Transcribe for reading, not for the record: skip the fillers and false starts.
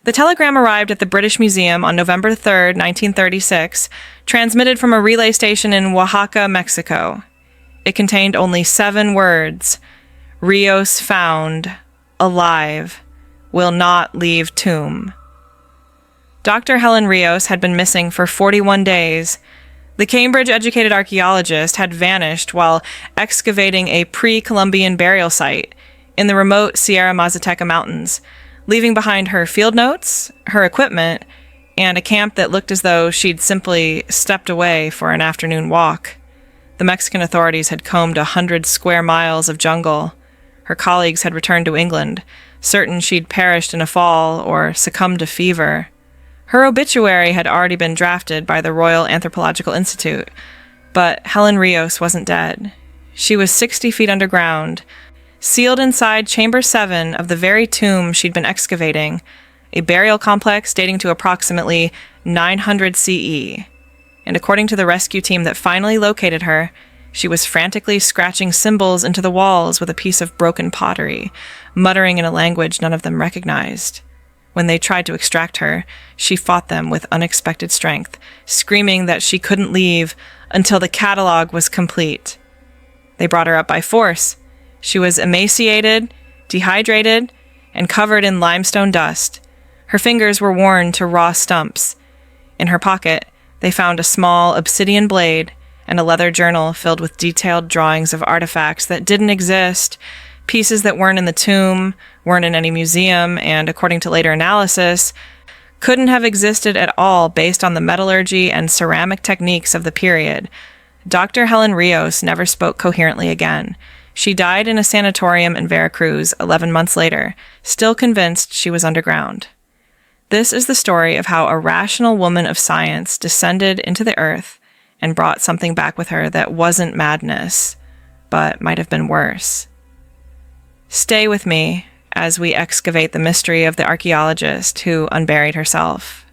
The telegram arrived at the British Museum on November 3, 1936, transmitted from a relay station in Oaxaca, Mexico. It contained only 7 words: Rios found, alive, will not leave tomb. Dr. Helen Rios had been missing for 41 days. The Cambridge-educated archaeologist had vanished while excavating a pre-Columbian burial site in the remote Sierra Mazateca mountains, leaving behind her field notes, her equipment, and a camp that looked as though she'd simply stepped away for an afternoon walk. The Mexican authorities had combed 100 square miles of jungle. Her colleagues had returned to England, certain she'd perished in a fall or succumbed to fever. Her obituary had already been drafted by the Royal Anthropological Institute, but Helen Rios wasn't dead. She was 60 feet underground, sealed inside Chamber 7 of the very tomb she'd been excavating, a burial complex dating to approximately 900 CE. And according to the rescue team that finally located her, she was frantically scratching symbols into the walls with a piece of broken pottery, muttering in a language none of them recognized. When they tried to extract her, she fought them with unexpected strength, screaming that she couldn't leave until the catalog was complete. They brought her up by force. She was emaciated, dehydrated, and covered in limestone dust. Her fingers were worn to raw stumps. In her pocket, they found a small obsidian blade and a leather journal filled with detailed drawings of artifacts that didn't exist, pieces that weren't in the tomb, weren't in any museum, and, according to later analysis, couldn't have existed at all based on the metallurgy and ceramic techniques of the period. Dr. Helen Rios never spoke coherently again. She died in a sanatorium in Veracruz 11 months later, still convinced she was underground. This is the story of how a rational woman of science descended into the earth and brought something back with her that wasn't madness, but might have been worse. Stay with me as we excavate the mystery of the archaeologist who unburied herself.